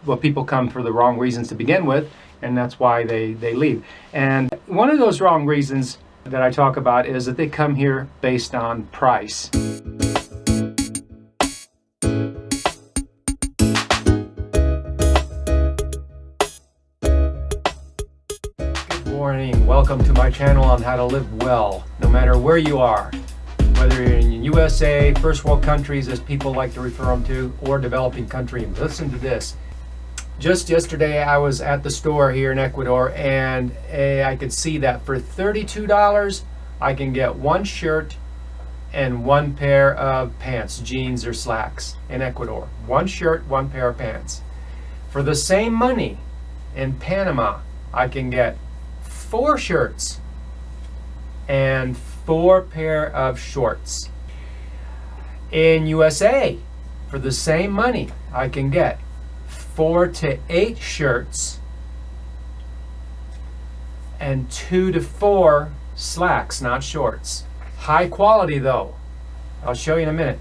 Well, people come for the wrong reasons to begin with, and that's why they leave. And one of those wrong reasons that I talk about is that they come here based on price. Good morning. Welcome to my channel on how to live well, no matter where you are. Whether you're in USA, first world countries, as people like to refer them to, or developing country. Listen to this. Just yesterday, I was at the store here in Ecuador, and I could see that for $32, I can get one shirt and one pair of pants, jeans or slacks in Ecuador. One shirt, one pair of pants. For the same money in Panama, I can get 4 shirts and 4 pair of shorts. In USA, for the same money, I can get 4 to 8 shirts and 2 to 4 slacks, not shorts. High quality though. I'll show you in a minute.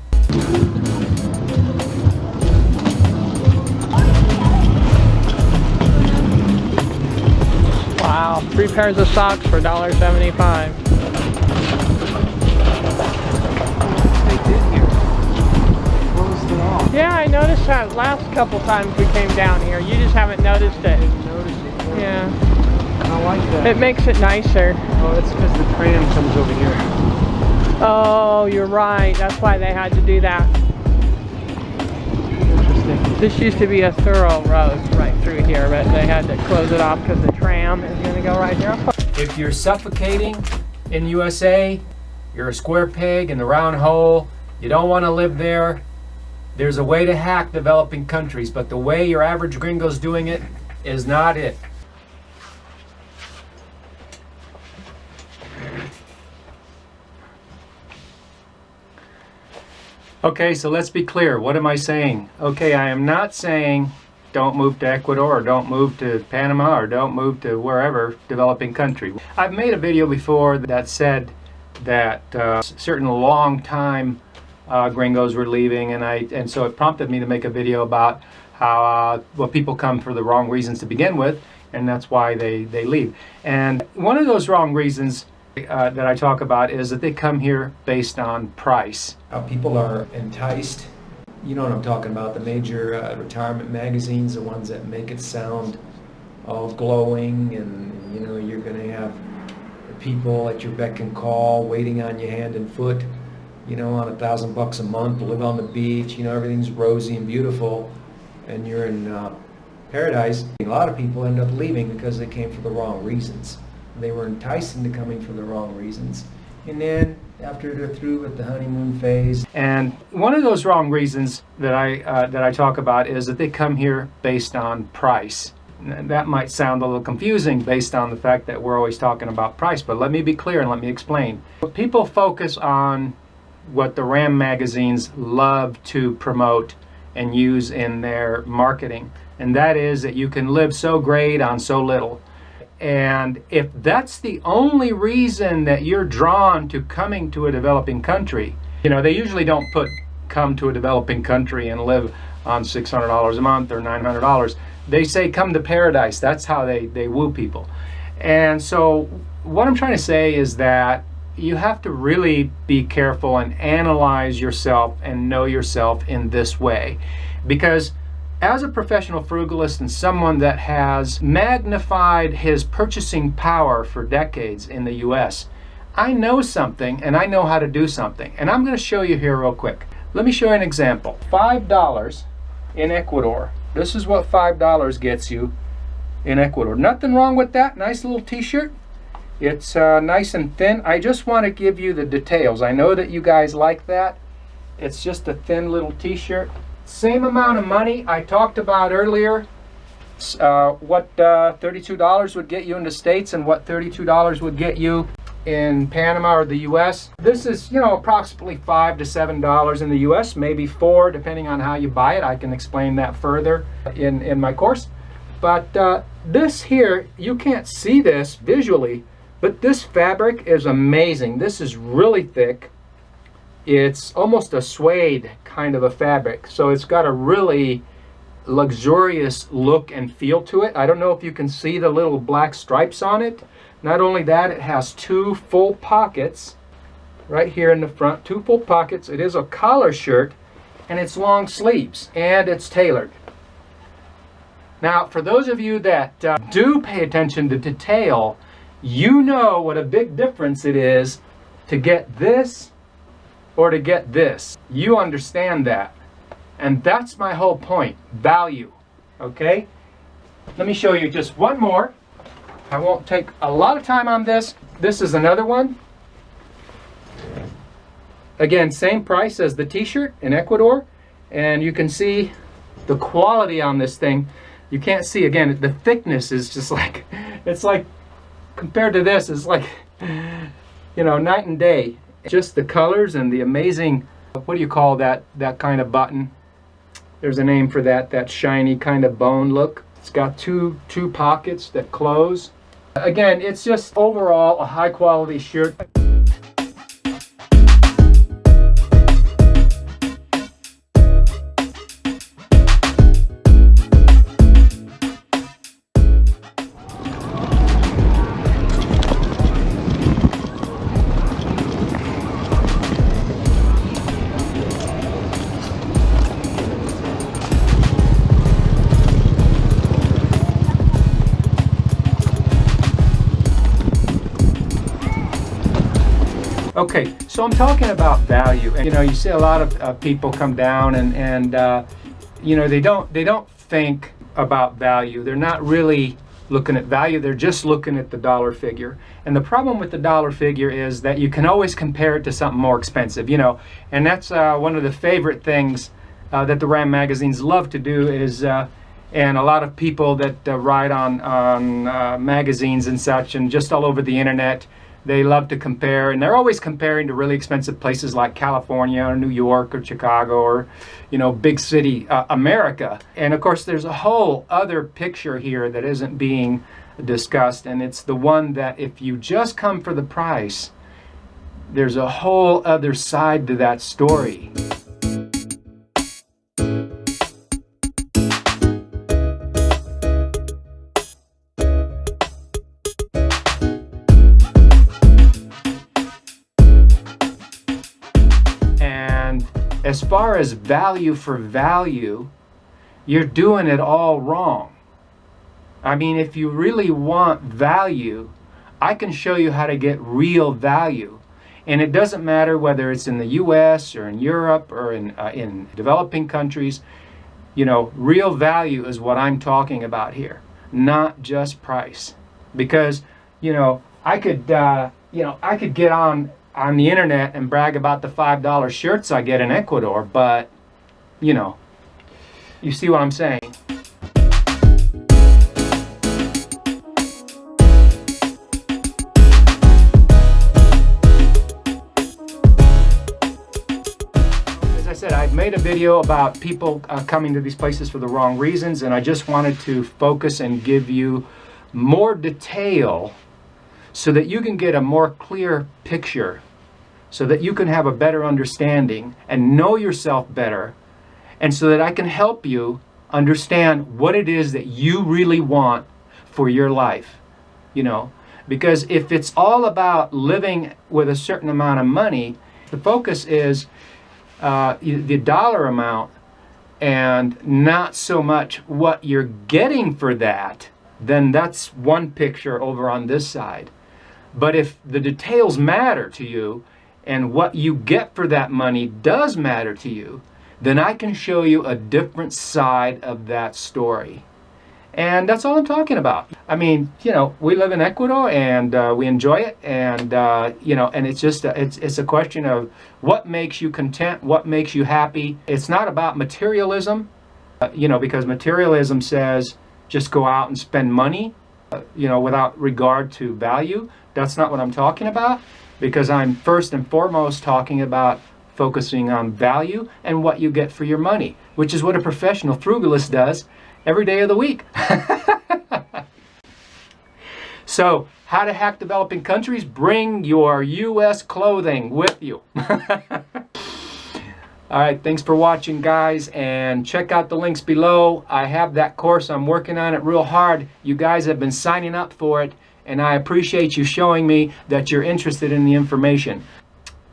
Wow, 3 pairs of socks for $1.75. Yeah, I noticed that last couple times we came down here. You just haven't noticed it. Yeah. I like that. It makes it nicer. Oh, that's because the tram comes over here. Oh, you're right. That's why they had to do that. Interesting. This used to be a thorough road right through here, but they had to close it off because the tram is going to go right here. If you're suffocating in USA, you're a square peg in the round hole, you don't want to live there, there's a way to hack developing countries, but the way your average gringo's doing it is not it. Okay, so let's be clear. What am I saying? Okay, I am not saying don't move to Ecuador or don't move to Panama or don't move to wherever developing country. I've made a video before that said that certain long time gringos were leaving, and so it prompted me to make a video about how well, people come for the wrong reasons to begin with, and that's why they leave. And one of those wrong reasons that I talk about is that they come here based on price. People are enticed. You know what I'm talking about, the major retirement magazines, the ones that make it sound all glowing, and you know you're going to have people at your beck and call waiting on you hand and foot, you know, on $1,000 a month, live on the beach, you know, everything's rosy and beautiful, and you're in paradise. A lot of people end up leaving because they came for the wrong reasons. They were enticed into coming for the wrong reasons, and then after they're through with the honeymoon phase. And one of those wrong reasons that I talk about is that they come here based on price. That might sound a little confusing based on the fact that we're always talking about price, but let me be clear and let me explain. People focus on what the RAM magazines love to promote and use in their marketing, and that is that you can live so great on so little. And if that's the only reason that you're drawn to coming to a developing country, you know, they usually don't put come to a developing country and live on $600 a month or $900. They say come to paradise. That's how they woo people. And so what I'm trying to say is that you have to really be careful and analyze yourself and know yourself in this way, because as a professional frugalist and someone that has magnified his purchasing power for decades in the US, I know something and I know how to do something, and I'm going to show you here real quick. Let me show you an example. $5 in Ecuador. This is what $5 gets you in Ecuador. Nothing wrong with that. Nice little t-shirt. It's nice and thin. I just want to give you the details. I know that you guys like that. It's just a thin little t-shirt. Same amount of money I talked about earlier, what $32 would get you in the States and what $32 would get you in Panama or the US. This is, you know, approximately $5 to $7 in the US, maybe $4 depending on how you buy it. I can explain that further in my course. But this here, you can't see this visually, but this fabric is amazing. This is really thick. It's almost a suede kind of a fabric, so it's got a really luxurious look and feel to it. I don't know if you can see the little black stripes on it. Not only that, it has 2 full pockets right here in the front, 2 full pockets. It is a collar shirt, and it's long sleeves, and it's tailored. Now, for those of you that do pay attention to detail, you know what a big difference it is to get this or to get this. You understand that. And that's my whole point, value, okay? Let me show you just one more. I won't take a lot of time on this. This is another one. Again, same price as the t-shirt in Ecuador. And you can see the quality on this thing. You can't see, again, the thickness is just like, it's like, compared to this, it's like, you know, night and day. Just the colors and the amazing, what do you call that kind of button? There's a name for that, that shiny kind of bone look. It's got two pockets that close. Again, it's just overall a high quality shirt. Okay, so I'm talking about value, and you know, you see a lot of people come down and you know, they don't think about value. They're not really looking at value. They're just looking at the dollar figure. And the problem with the dollar figure is that you can always compare it to something more expensive, you know. And that's one of the favorite things that the Ram magazines love to do is, and a lot of people that write on magazines and such, and just all over the internet. They love to compare, and they're always comparing to really expensive places like California or New York or Chicago or, you know, big city America. And of course, there's a whole other picture here that isn't being discussed, and it's the one that if you just come for the price, there's a whole other side to that story. As far as value for value, you're doing it all wrong. I mean, if you really want value, I can show you how to get real value. And it doesn't matter whether it's in the US or in Europe or in developing countries. You know, real value is what I'm talking about here, not just price. Because, you know, I could get on the internet and brag about the $5 shirts I get in Ecuador, but, you know, you see what I'm saying. As I said, I've made a video about people coming to these places for the wrong reasons, and I just wanted to focus and give you more detail so that you can get a more clear picture, so that you can have a better understanding and know yourself better, and so that I can help you understand what it is that you really want for your life. You know, because if it's all about living with a certain amount of money, the focus is the dollar amount and not so much what you're getting for that, then that's one picture over on this side. But if the details matter to you and what you get for that money does matter to you, then I can show you a different side of that story. And that's all I'm talking about. I mean, you know, we live in Ecuador and we enjoy it, and you know, and it's just it's a question of what makes you content, what makes you happy. It's not about materialism, you know, because materialism says just go out and spend money, you know, without regard to value. That's not what I'm talking about, because I'm first and foremost talking about focusing on value and what you get for your money, which is what a professional frugalist does every day of the week. So, how to hack developing countries? Bring your U.S. clothing with you. All right, thanks for watching, guys, and check out the links below. I have that course. I'm working on it real hard. You guys have been signing up for it, and I appreciate you showing me that you're interested in the information.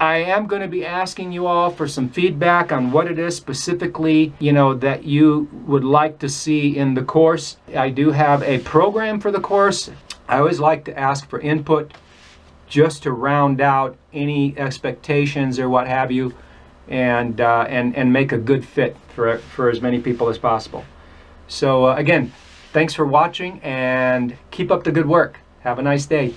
I am going to be asking you all for some feedback on what it is specifically, that you would like to see in the course. I do have a program for the course. I always like to ask for input just to round out any expectations or what have you, and make a good fit for as many people as possible. So again, thanks for watching, and keep up the good work. Have a nice day.